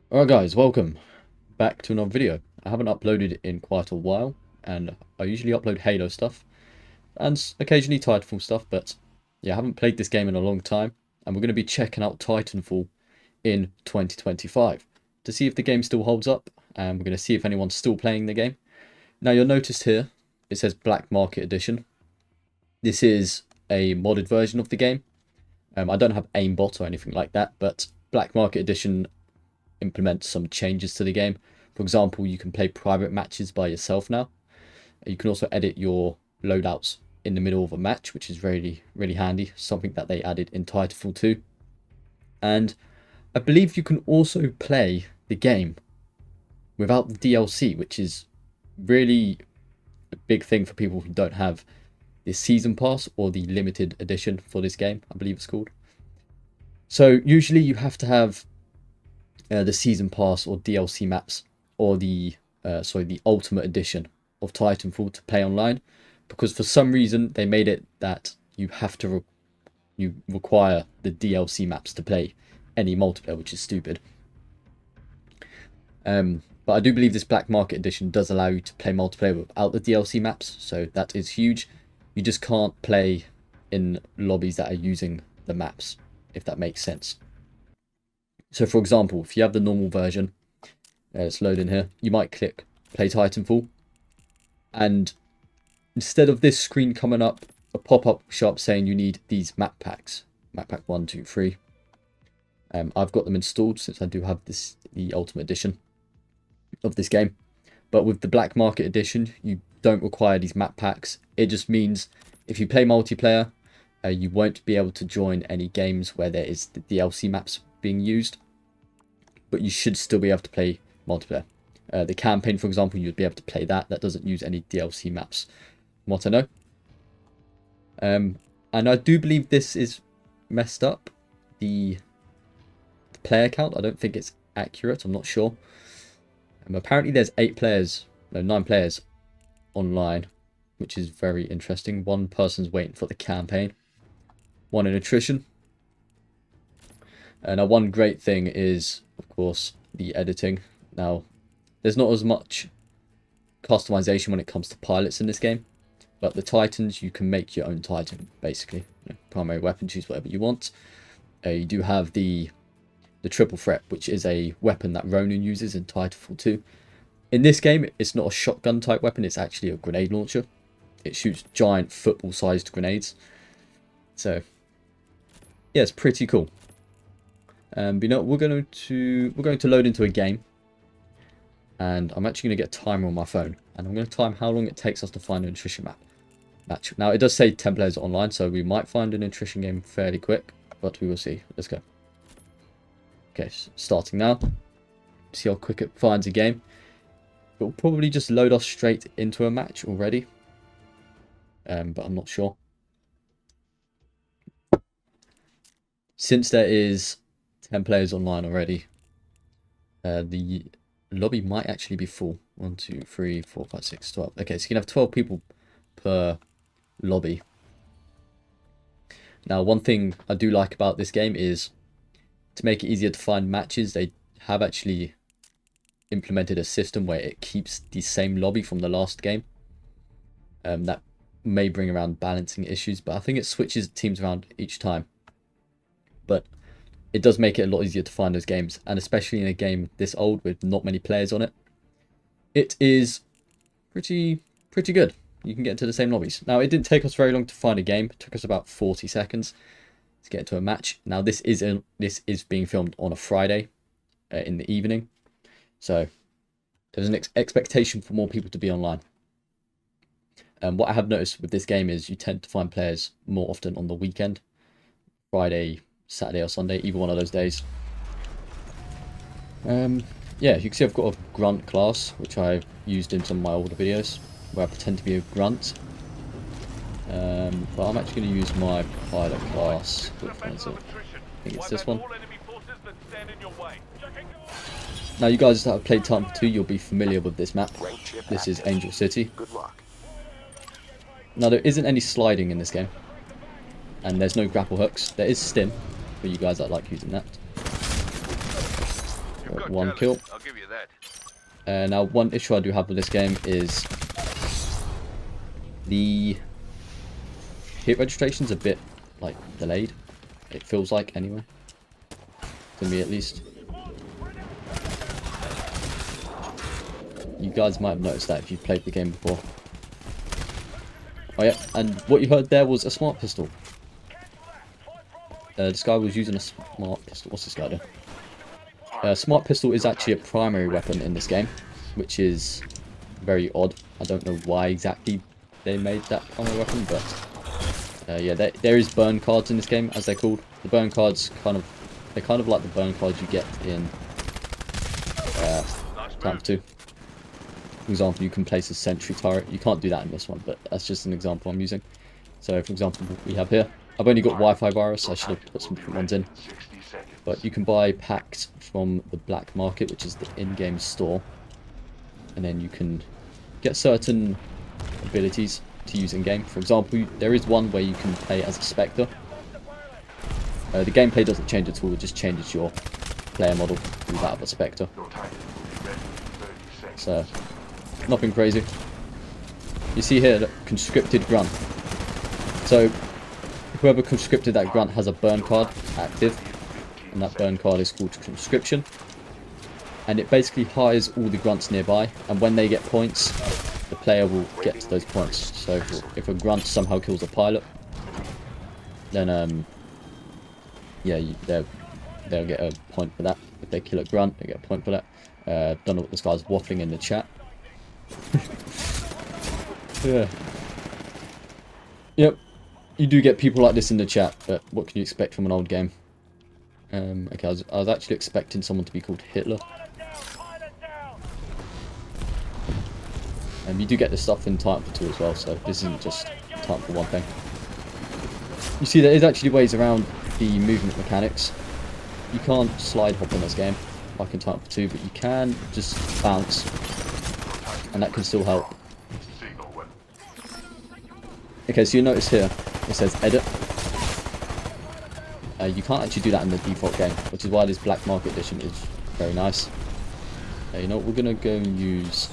Alright guys, welcome back to another video. I haven't uploaded in quite a while, and I usually upload Halo stuff, and occasionally Titanfall stuff, but yeah, I haven't played this game in a long time, and we're going to be checking out Titanfall in 2025 to see if the game still holds up, and we're going to see if anyone's still playing the game. Now you'll notice here, it says Black Market Edition. This is a modded version of the game. I don't have aimbot or anything like that, but Black Market Edition implement some changes to the game. For example, you can play private matches by yourself now. You can also edit your loadouts in the middle of a match, which is really handy, something that they added in Titanfall 2. And I believe you can also play the game without the DLC, which is really a big thing for people who don't have the season pass or the limited edition for this game, I believe it's called. So usually you have to have the season pass or DLC maps, or the ultimate edition of Titanfall to play online, because for some reason they made it that you have to you require the DLC maps to play any multiplayer, which is stupid. But I do believe this Black Market Edition does allow you to play multiplayer without the DLC maps, so that is huge. You just can't play in lobbies that are using the maps, if that makes sense. So for example, if you have the normal version, let's load in here, you might click play Titanfall, and instead of this screen coming up, a pop-up shop saying you need these map packs, map pack 1, 2, 3. I've got them installed since I do have the Ultimate Edition of this game. But with the Black Market Edition, you don't require these map packs. It just means if you play multiplayer, you won't be able to join any games where there is the DLC maps being used, but you should still be able to play multiplayer. The campaign, for example, you'd be able to play that. That doesn't use any DLC maps, from what I know. And I do believe this is messed up. The player count, I don't think it's accurate. I'm not sure. Apparently there's 9 players online, which is very interesting. One person's waiting for the campaign, one in attrition. Now, one great thing is, of course, the editing. Now, there's not as much customization when it comes to pilots in this game, but the Titans, you can make your own Titan, basically. Primary weapon, choose whatever you want. You do have the triple threat, which is a weapon that Ronin uses in Titanfall 2. In this game, it's not a shotgun type weapon, it's actually a grenade launcher. It shoots giant football-sized grenades. So, yeah, it's pretty cool. But you know, we're going to load into a game, and I'm actually going to get a timer on my phone, and I'm going to time how long it takes us to find an attrition match. Now, it does say 10 players online, so we might find an attrition game fairly quick, but we will see. Let's go. Okay, starting now. See how quick it finds a game. It will probably just load us straight into a match already, but I'm not sure. Since there is 10 players online already, the lobby might actually be full. 1, 2, 3, 4, 5, 6, 12. Okay, so you can have 12 people per lobby. Now, one thing I do like about this game is, to make it easier to find matches, they have actually implemented a system where it keeps the same lobby from the last game. That may bring around balancing issues, but I think it switches teams around each time. But it does make it a lot easier to find those games, and especially in a game this old with not many players on it, it is pretty good. You can get into the same lobbies. Now, it didn't take us very long to find a game. It took us about 40 seconds to get into a match. Now, this is being filmed on a Friday in the evening, so there's an expectation for more people to be online. What I have noticed with this game is you tend to find players more often on the weekend, Friday, Saturday or Sunday, either one of those days. Yeah, you can see I've got a grunt class, which I've used in some of my older videos, where I pretend to be a grunt. But I'm actually going to use my pilot class. I think it's this one. Now, you guys that have played Titanfall 2, you'll be familiar with this map. This is Angel City. Now, there isn't any sliding in this game, and there's no grapple hooks. There is stim for you guys that like using that. 1 kill. I'll give you that. Now, one issue I do have with this game is the hit registration's a bit, like, delayed. It feels like, anyway. To me, at least. You guys might have noticed that if you've played the game before. Oh yeah, and what you heard there was a smart pistol. This guy was using a smart pistol. What's this guy doing? Smart pistol is actually a primary weapon in this game, which is very odd. I don't know why exactly they made that primary weapon, but yeah, there is burn cards in this game, as they're called. The burn cards they're kind of like the burn cards you get in Titanfall 2. For example, you can place a sentry turret. You can't do that in this one, but that's just an example I'm using. So, for example, what we have here. I've only got Wi-Fi virus. I should have put some different ones in. But you can buy packs from the black market, which is the in-game store. And then you can get certain abilities to use in-game. For example, there is one where you can play as a Spectre. The gameplay doesn't change at all. It just changes your player model to that of a Spectre. So, nothing crazy. You see here, look, conscripted grunt. So, whoever conscripted that grunt has a burn card active, and that burn card is called conscription. And it basically hires all the grunts nearby, and when they get points, the player will get to those points. So, if a grunt somehow kills a pilot, then yeah, they'll get a point for that. If they kill a grunt, they get a point for that. Don't know what this guy's waffling in the chat. Yeah. Yep. You do get people like this in the chat, but what can you expect from an old game? Okay, I was actually expecting someone to be called Hitler. You do get this stuff in Titanfall 2 as well, so this isn't just Titanfall 1 thing. You see, there is actually ways around the movement mechanics. You can't slide hop in this game, like in Titanfall 2, but you can just bounce, and that can still help. Okay, so you notice here, it says edit. You can't actually do that in the default game, which is why this Black Market Edition is very nice. You know what, we're going to go and use...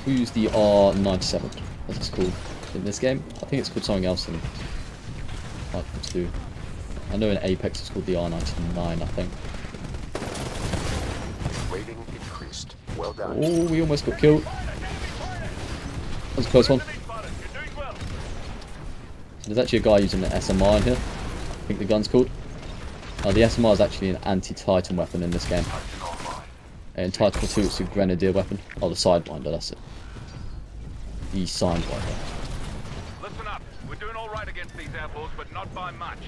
We'll use the R97, as it's called in this game. I think it's called something else in Titanfall 2. I know in Apex it's called the R99, I think. Rating increased. Well done. Oh, we almost got killed. That was a close one. So there's actually a guy using an SMR in here. I think the gun's called. The SMR is actually an anti-Titan weapon in this game. In Titanfall 2 it's a grenadier weapon. Oh, the Sidewinder, that's it. The Sidewinder. Listen up. We're doing all right against these airballs, but not by much.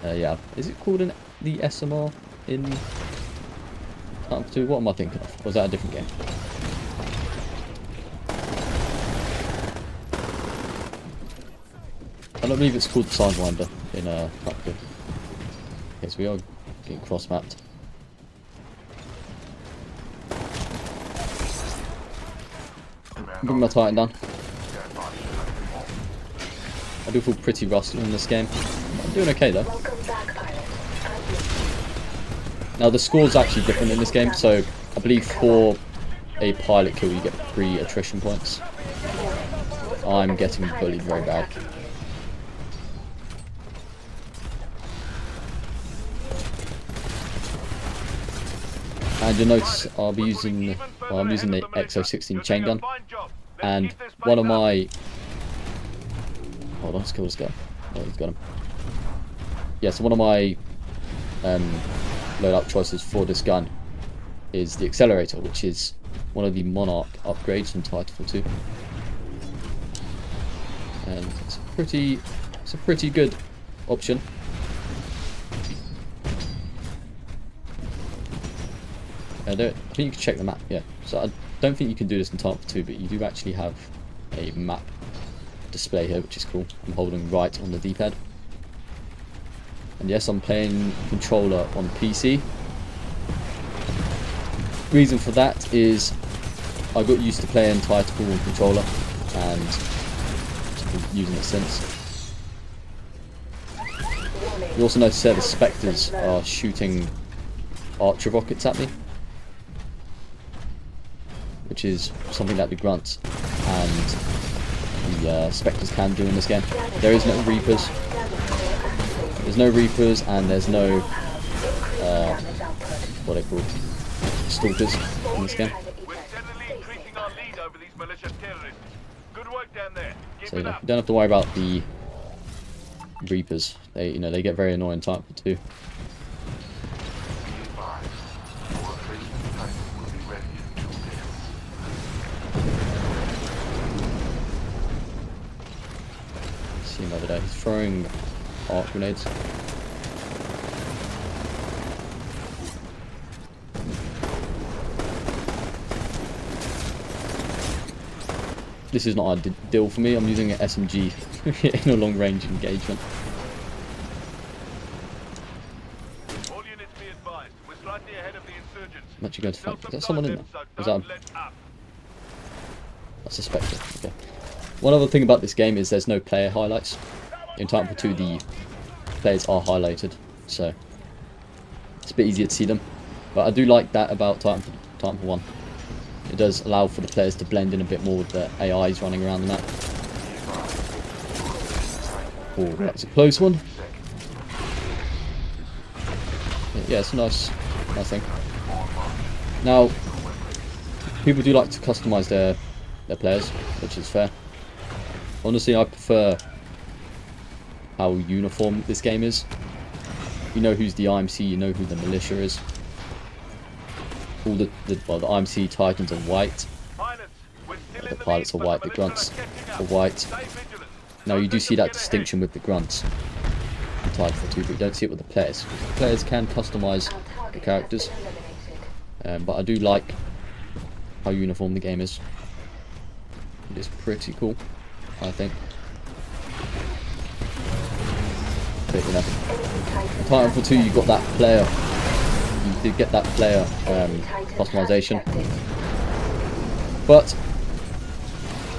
Yeah. Is it called the SMR in Titanfall 2? What am I thinking of? Or was that a different game? I don't believe it's called the Sidewinder in Titanfall 2. Okay, so we are getting cross-mapped. Bring my Titan down. I do feel pretty rusty in this game. I'm doing okay though. Now the score's actually different in this game, so I believe for a pilot kill you get 3 attrition points. I'm getting bullied very bad. And you'll notice I'm using the XO16 chain gun, and one of my... Hold on, let's kill this guy. Oh, he's got him. Yeah, so one of my loadout choices for this gun is the accelerator, which is one of the Monarch upgrades from Titanfall 2. And it's a pretty good option. I think you can check the map, yeah. So I don't think you can do this in Titanfall 2, but you do actually have a map display here, which is cool. I'm holding right on the D-pad. And yes, I'm playing controller on PC. Reason for that is I got used to playing Titanfall on controller and just been using it since. You also notice there the Spectres are shooting archer rockets at me, which is something that the Grunts and the Spectres can do in this game. There is no Reapers. There's no Reapers, and there's no what are they called? Stalkers in this game. We're steadily increasing our lead over these militia terrorists. Good work down there. Keep So it you up. don't have to worry about the Reapers. They get very annoying type too. See him over there. He's throwing arc grenades. This is not a deal for me. I'm using an SMG in a long range engagement. All units be advised. We're slightly ahead of the insurgents. I'm actually going to fight. Still Is there some someone in time, there? so Is that don't let up. I suspect it. Okay. One other thing about this game is there's no player highlights. In Titanfall 2, the players are highlighted, so it's a bit easier to see them. But I do like that about Titanfall 1. It does allow for the players to blend in a bit more with the AIs running around the map. Oh, that's a close one. Yeah, it's a nice thing. Now, people do like to customize their players, which is fair. Honestly, I prefer how uniform this game is. You know who's the IMC, you know who the militia is. All the IMC Titans are white. The pilots are white, the Grunts are white. Now you do see that distinction with the Grunts in Titanfall 2, but you don't see it with the players. The players can customize the characters, but I do like how uniform the game is. It is pretty cool, I think. But, you know, in Titanfall 2 you got that player. You did get that player customization, but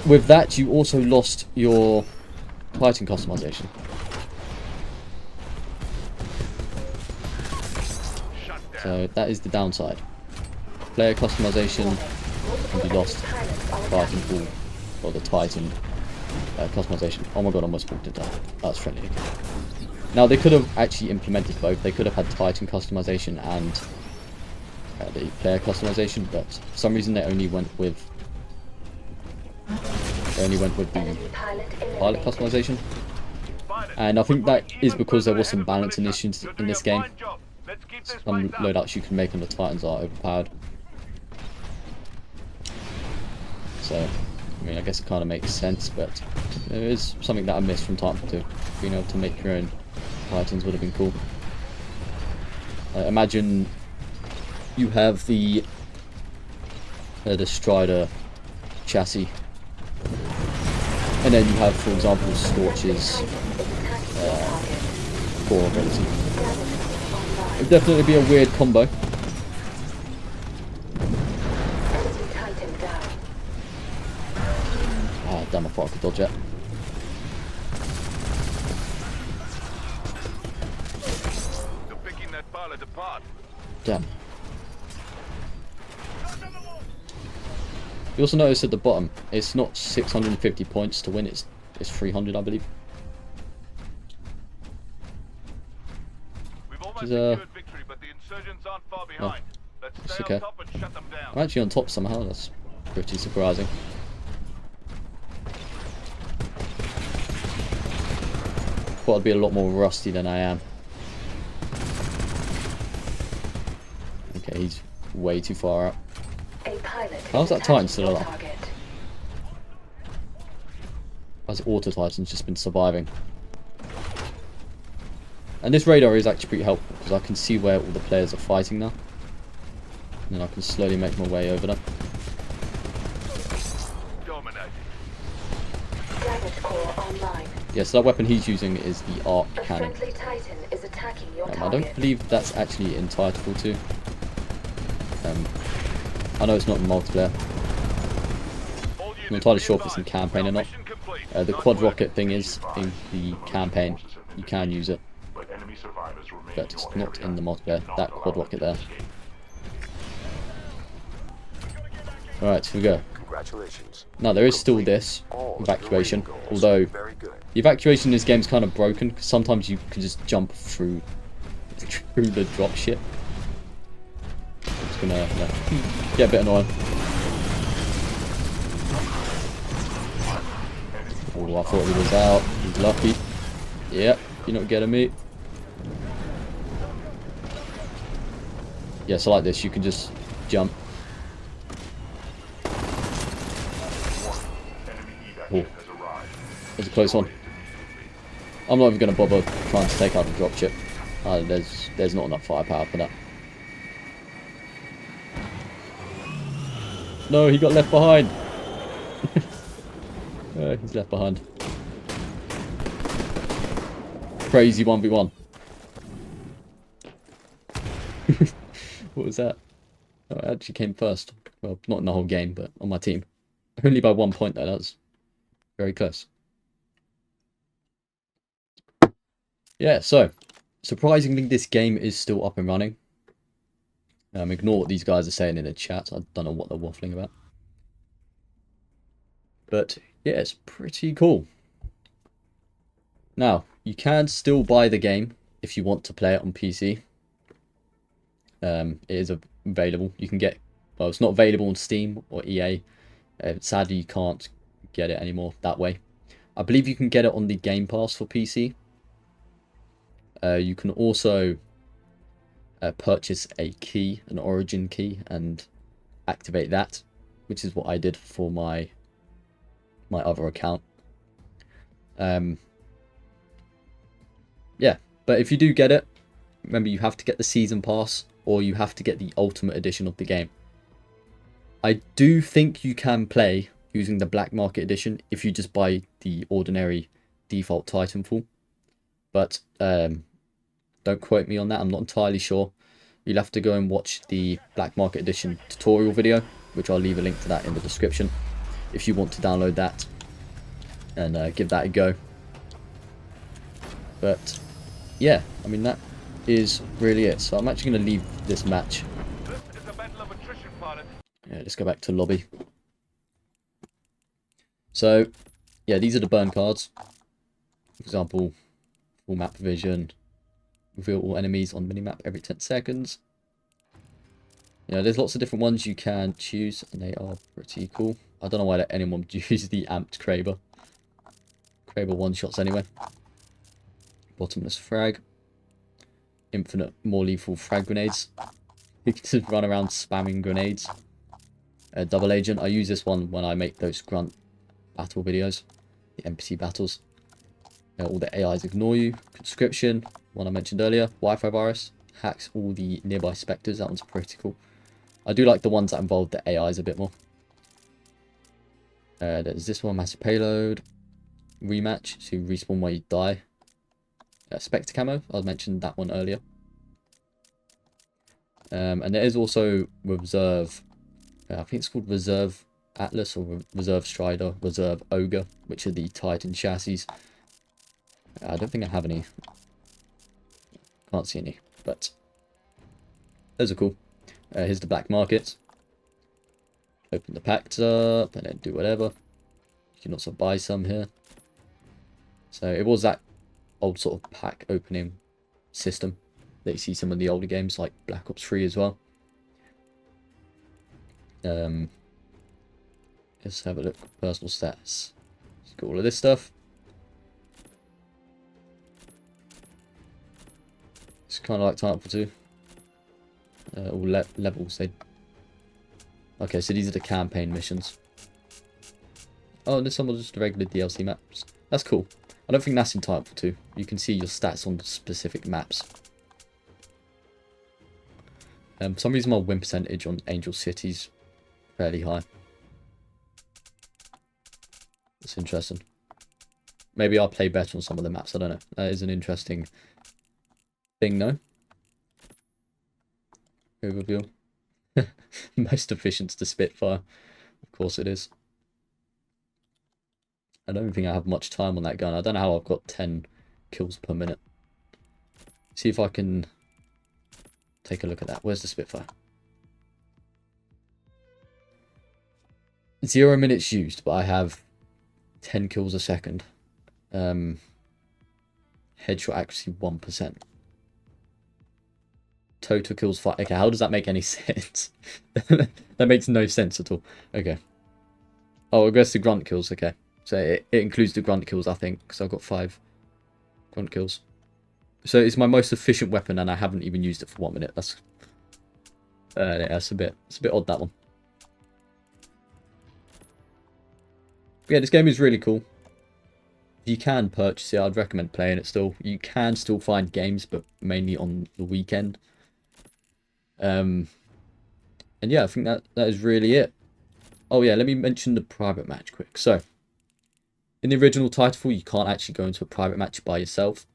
with that you also lost your Titan customization. So that is the downside. Player customization can be lost. Titanfall, or the Titan customization. Oh my god, I almost walked it down. That's friendly. Now they could have actually implemented both. They could have had Titan customization and the player customization, but for some reason they only went with the pilot customization. And I think that is because there was some balancing issues in this game. Some loadouts you can make on the Titans are overpowered. So, I mean, I guess it kind of makes sense, but there is something that I missed from Titanfall 2. Being able to make your own Titans would have been cool. Imagine you have the Strider chassis, and then you have, for example, Scorch's core ability. It would definitely be a weird combo. Ah, damn, I thought I could dodge it. You're picking that pilot apart. Damn. You also notice at the bottom, it's not 650 points to win, it's 300, I believe. We've almost Which is, secured victory, but the insurgents aren't far behind. Let's it's stay okay. on top and shut them down. I'm actually on top somehow, that's pretty surprising. Thought I'd be a lot more rusty than I am. Okay, he's way too far out. How's that Titan still alive? How's Auto Titan's just been surviving? And this radar is actually pretty helpful because I can see where all the players are fighting now. And then I can slowly make my way over them. Dominate. Yeah, so that weapon he's using is the arc cannon. I don't believe that's actually in Titanfall 2. I know it's not in multiplayer. I'm entirely sure if it's in campaign or not. The quad rocket thing is in the campaign. You can use it. but it's not in the multiplayer. That quad rocket there. Alright, here we go. Congratulations. Now, there is still this evacuation, although the evacuation in this game is kind of broken, because sometimes you can just jump through the drop ship. It's gonna get a bit annoying. Oh, I thought he was out. He's lucky. Yep, you're not getting me. Yeah, so like this, you can just jump. Oh, that was a close one. I'm not even going to bother trying to take out the dropship. There's not enough firepower for that. No, he got left behind. He's left behind. Crazy 1v1. What was that? Oh, I actually came first. Well, not in the whole game, but on my team. Only by 1 point though. That was very close. Yeah, so surprisingly, this game is still up and running. Ignore what these guys are saying in the chat. I don't know what they're waffling about. But yeah, it's pretty cool. Now, you can still buy the game if you want to play it on PC. It is available. You can get, well, it's not available on Steam or EA. Sadly, you can't get it anymore that way. I believe you can get it on the Game Pass for PC. You can also purchase a key, an origin key, and activate that, which is what I did for my other account. Yeah, but if you do get it, remember you have to get the season pass or you have to get the ultimate edition of the game. I do think you can play using the black market edition if you just buy the ordinary default Titanfall, but don't quote me on that. I'm not entirely sure. You'll have to go and watch the black market edition tutorial video, which I'll leave a link to that in the description if you want to download that and give that a go. But yeah, I mean, that is really it. So I'm actually going to leave this match. This is a battle of attrition, pilot. Yeah, let's go back to lobby. So yeah, these are the burn cards. For example, full map vision, reveal all enemies on minimap every 10 seconds. You know, there's lots of different ones you can choose, and they are pretty cool. I don't know why anyone would use the amped Kraber. Kraber one-shots anyway. Bottomless frag. Infinite more lethal frag grenades. You can just run around spamming grenades. Double agent. I use this one when I make those grunt battle videos. The NPC battles. All the AIs ignore you. Conscription. One I mentioned earlier. Wi-Fi virus. Hacks all the nearby spectres. That one's pretty cool. I do like the ones that involve the AIs a bit more. There's this one. Massive payload. Rematch. So you respawn where you die. Spectre camo. I mentioned that one earlier. And there is also Reserve. I think it's called Reserve Atlas or Reserve Strider, Reserve Ogre, which are the Titan chassis. I don't think I have any. Can't see any, but those are cool. Here's the black market. Open the packs up and then do whatever. You can also buy some here. So it was that old sort of pack opening system that you see some of the older games like Black Ops 3 as well. Let's have a look. Personal stats. Let's got all of this stuff. It's kind of like Titanfall 2. All levels. Okay, so these are the campaign missions. Oh, and this one was just the regular DLC maps. That's cool. I don't think that's in Titanfall 2. You can see your stats on the specific maps. For some reason my win percentage on Angel City's fairly high. That's interesting. Maybe I'll play better on some of the maps, I don't know. That is an interesting thing, though. Overview. Most efficient to Spitfire. Of course it is. I don't think I have much time on that gun. I don't know how I've got 10 kills per minute. See if I can take a look at that. Where's the Spitfire? 0 minutes used, but I have 10 kills a second. Headshot accuracy 1%. Total kills 5. Okay, how does that make any sense? That makes no sense at all. Okay. Oh, aggressive grunt kills. Okay. So it includes the grunt kills, I think, because I've got 5 grunt kills. So it's my most efficient weapon, and I haven't even used it for 1 minute. That's yeah, it's a bit odd, that one. Yeah, this game is really cool. If you can purchase it, I'd recommend playing it still. You can still find games, but mainly on the weekend. And yeah, I think that is really it. Oh yeah, let me mention the private match quick. So, in the original Titanfall, you can't actually go into a private match by yourself.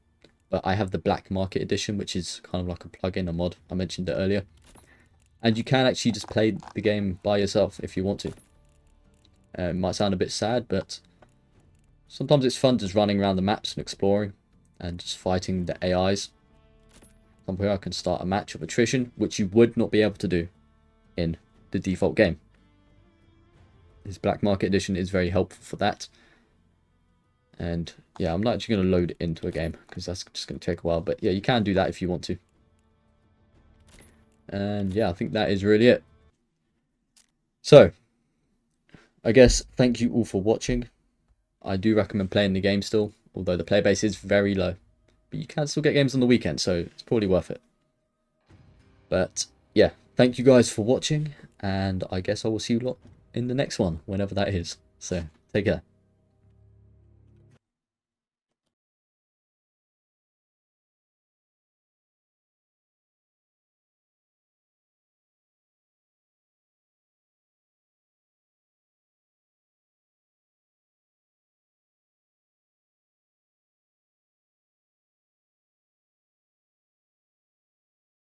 But I have the Black Market Edition, which is kind of like a plugin, a mod. I mentioned it earlier. And you can actually just play the game by yourself if you want to. It might sound a bit sad, but sometimes it's fun just running around the maps and exploring and just fighting the AIs. Somewhere I can start a match of attrition, which you would not be able to do in the default game. This Black Market Edition is very helpful for that. And yeah, I'm not actually going to load it into a game because that's just going to take a while. But yeah, you can do that if you want to. And yeah, I think that is really it. So, I guess thank you all for watching. I do recommend playing the game still, although the play base is very low. But you can still get games on the weekend, so it's probably worth it. But yeah, thank you guys for watching, and I guess I will see you lot in the next one, whenever that is. So, take care.